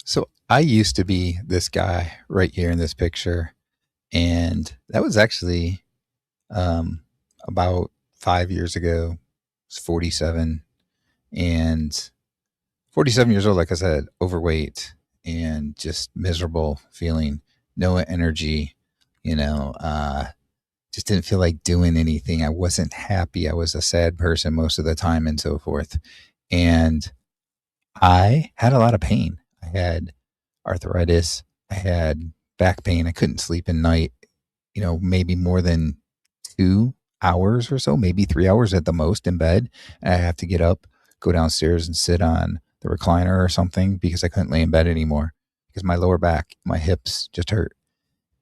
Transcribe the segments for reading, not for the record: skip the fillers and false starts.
So I used to be this guy right here in this picture, and that was actually um, about 5 years ago. I was 47 and 47 years old. Like I said, overweight and just miserable, feeling no energy. You know, just didn't feel like doing anything. I wasn't happy. I was a sad person most of the time, and so forth. And I had a lot of pain. I had arthritis. I had back pain. I couldn't sleep at night, maybe more than 2 hours or so, maybe 3 hours at the most in bed. And I have to get up, go downstairs and sit on the recliner or something because I couldn't lay in bed anymore because my lower back, my hips just hurt.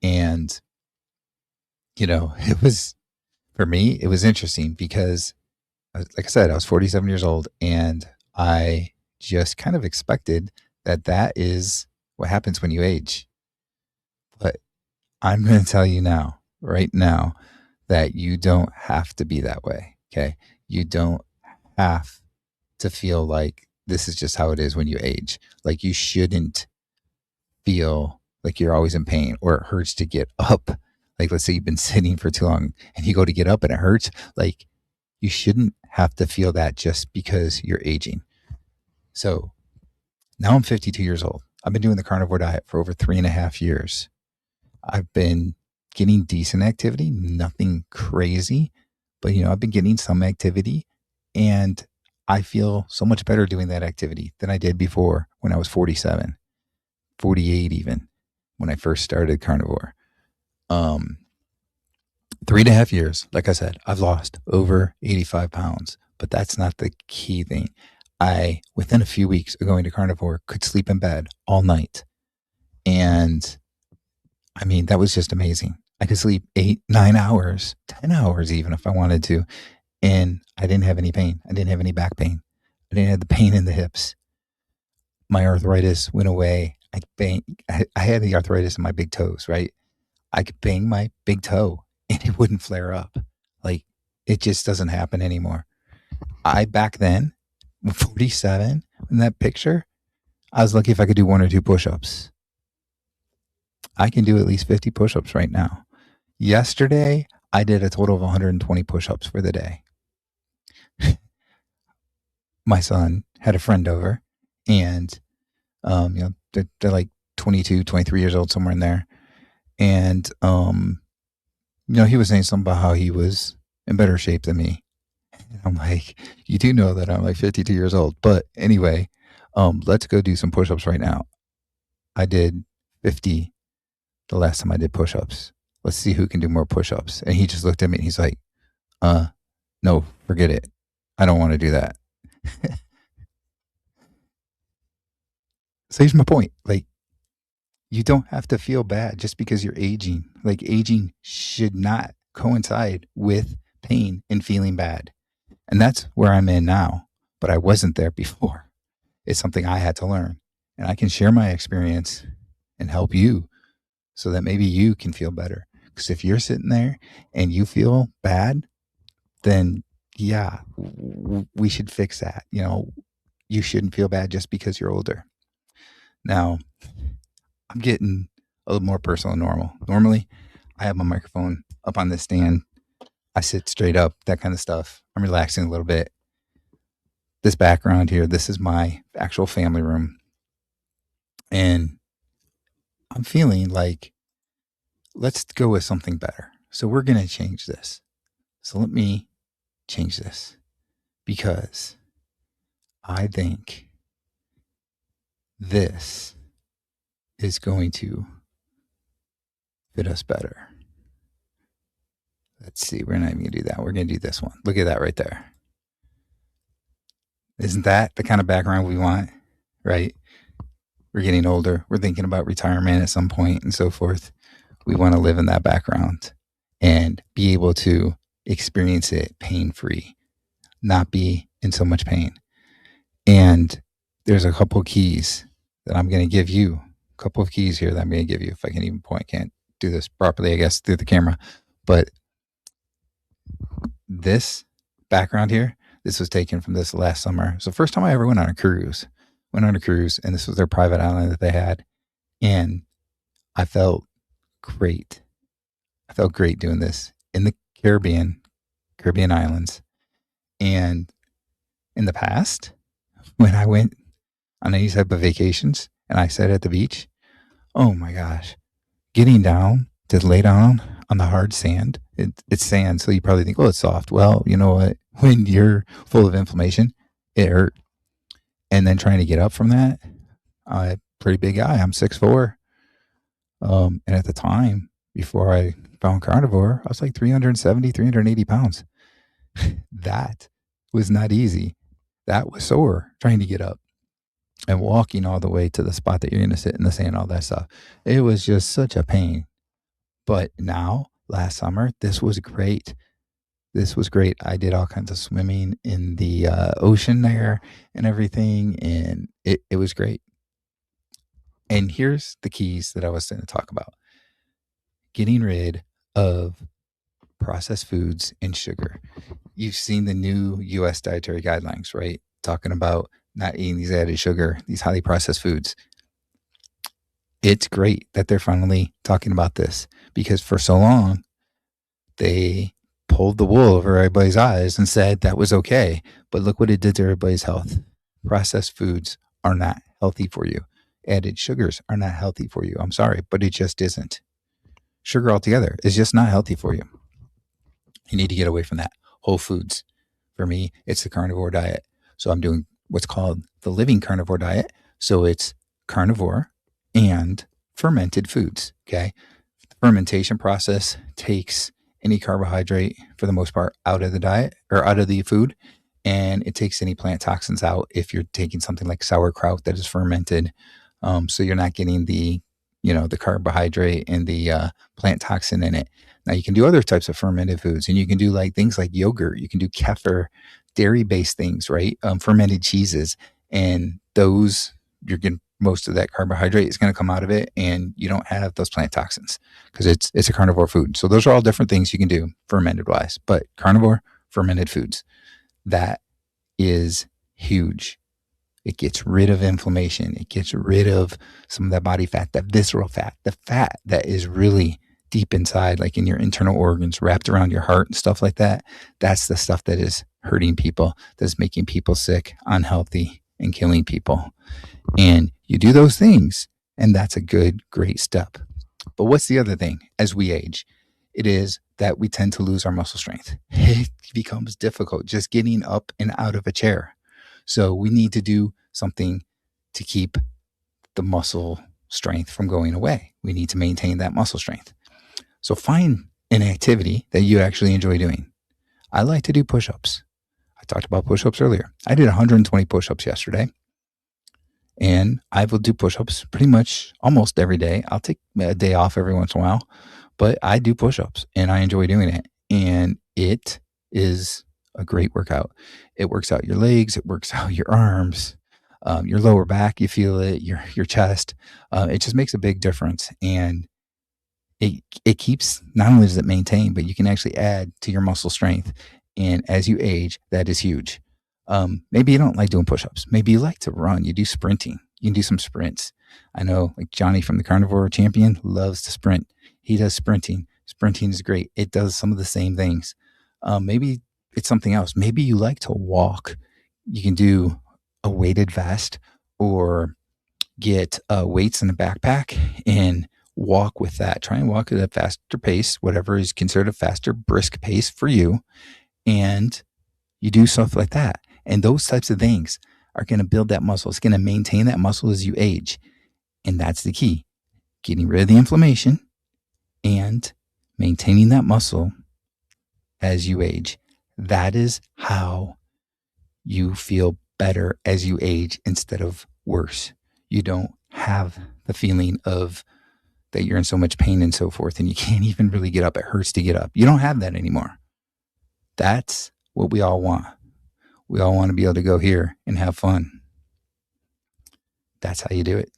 And, it was, for me, it was interesting because, like I said, I was 47 years old and I just kind of expected that that is what happens when you age. But I'm going to tell you now, right now, that you don't have to be that way. Okay. You don't have to feel like this is just how it is when you age. Like you shouldn't feel like you're always in pain or it hurts to get up. Like let's say you've been sitting for too long and you go to get up and it hurts. Like you shouldn't have to feel that just because you're aging. So now I'm 52 years old. I've been doing the carnivore diet for over 3.5 years. I've been getting decent activity, nothing crazy, but I've been getting some activity and I feel so much better doing that activity than I did before when I was 47, 48 even when I first started carnivore. Um 3.5 years, like I said, I've lost over 85 pounds, but that's not the key thing. I, within a few weeks of going to carnivore, could sleep in bed all night. And I mean, that was just amazing. I could sleep 8, 9 hours, 10 hours even if I wanted to. And I didn't have any pain. I didn't have any back pain. I didn't have the pain in the hips. My arthritis went away. I had the arthritis in my big toes, right? I could bang my big toe and it wouldn't flare up. Like it just doesn't happen anymore. I back then, 47 in that picture, I was lucky if I could do 1 or 2 push-ups. I can do at least 50 push-ups right now. Yesterday, I did a total of 120 push-ups for the day. My son had a friend over and they're like 22, 23 years old, somewhere in there. And he was saying something about how he was in better shape than me. And I'm like, you do know that I'm like 52 years old. But anyway, let's go do some push-ups right now. I did 50 the last time I did push-ups. Let's see who can do more push-ups. And he just looked at me and he's like, uh, no, forget it. I don't want to do that. So here's my point. Like, you don't have to feel bad just because you're aging. Like, aging should not coincide with pain and feeling bad. And that's where I'm in now. But I wasn't there before. It's something I had to learn. And I can share my experience and help you so that maybe you can feel better. Because if you're sitting there and you feel bad, then yeah, we should fix that. You shouldn't feel bad just because you're older. Now, I'm getting a little more personal than normal. Normally, I have my microphone up on this stand. I sit straight up, that kind of stuff. I'm relaxing a little bit. This background here, this is my actual family room. And I'm feeling like, let's go with something better. So we're going to change this. So let me change this because I think this is going to fit us better. Let's see. We're not even going to do that. We're going to do this one. Look at that right there. Isn't that the kind of background we want? Right? We're getting older. We're thinking about retirement at some point and so forth. We want to live in that background and be able to experience it pain free, not be in so much pain. And there's a couple keys that I'm going to give you. A couple of keys here that I'm going to give you. If I can even point, can't do this properly, I guess, through the camera. But this background here, this was taken from this last summer. It's the first time I ever went on a cruise. went on a cruise, and this was their private island that they had. And I felt great. I felt great doing this in the Caribbean islands. And in the past, when I went on any type of vacations and I sat at the beach, oh my gosh, getting down to lay down on the hard sand, it's sand. So you probably think, oh, it's soft. Well, you know what? When you're full of inflammation, it hurt. And then trying to get up from that, I'm a pretty big guy. I'm 6'4". And at the time, before I found Carnivore, I was like 370, 380 pounds. That was not easy. That was sore trying to get up and walking all the way to the spot that you're going to sit in the sand, all that stuff. It was just such a pain. But now, last summer, this was great. This was great. I did all kinds of swimming in the ocean there and everything, and it was great. And here's the keys that I was going to talk about: getting rid of processed foods and sugar. You've seen the new US dietary guidelines, right? Talking about not eating these added sugar, these highly processed foods. It's great that they're finally talking about this, because for so long they pulled the wool over everybody's eyes and said that was okay. But look what it did to everybody's health. Processed foods are not healthy for you. Added sugars are not healthy for you. I'm sorry, but it just isn't. Sugar altogether is just not healthy for you. You need to get away from that. Whole foods. For me, it's the carnivore diet. So I'm doing what's called the living carnivore diet. So it's carnivore and fermented foods. Okay. The fermentation process takes any carbohydrate, for the most part, out of the diet or out of the food. And it takes any plant toxins out if you're taking something like sauerkraut that is fermented. So you're not getting the carbohydrate and the plant toxin in it. Now you can do other types of fermented foods, and you can do like things like yogurt. You can do kefir, dairy-based things, right? Fermented cheeses, and those you're getting most of that carbohydrate is going to come out of it, and you don't have those plant toxins because it's a carnivore food. So those are all different things you can do fermented wise. But carnivore fermented foods, that is huge. It gets rid of inflammation. It gets rid of some of that body fat, that visceral fat, the fat that is really deep inside, like in your internal organs, wrapped around your heart and stuff like that. That's the stuff that is hurting people, that's making people sick, unhealthy, and killing people. And you do those things, and that's a good, great step. But what's the other thing? As we age, it is that we tend to lose our muscle strength. It becomes difficult just getting up and out of a chair. So we need to do something to keep the muscle strength from going away. We need to maintain that muscle strength. So find an activity that you actually enjoy doing. I like to do push-ups. I talked about push-ups earlier. I did 120 push-ups yesterday. And I will do push-ups pretty much almost every day. I'll take a day off every once in a while, but I do push-ups and I enjoy doing it. And it is a great workout. It works out your legs. It works out your arms, your lower back. You feel it, your chest. It just makes a big difference. And it keeps, not only does it maintain, but you can actually add to your muscle strength. And as you age, that is huge. Maybe you don't like doing push-ups. Maybe you like to run. You do sprinting. You can do some sprints. I know like Johnny from the Carnivore Champion loves to sprint. He does sprinting. Sprinting is great. It does some of the same things. Maybe it's something else. Maybe you like to walk. You can do a weighted vest or get weights in a backpack and walk with that. Try and walk at a faster pace, whatever is considered a faster, brisk pace for you. And you do stuff like that. And those types of things are going to build that muscle. It's going to maintain that muscle as you age. And that's the key. Getting rid of the inflammation and maintaining that muscle as you age. That is how you feel better as you age instead of worse. You don't have the feeling of that you're in so much pain and so forth, and you can't even really get up. It hurts to get up. You don't have that anymore. That's what we all want. We all want to be able to go here and have fun. That's how you do it.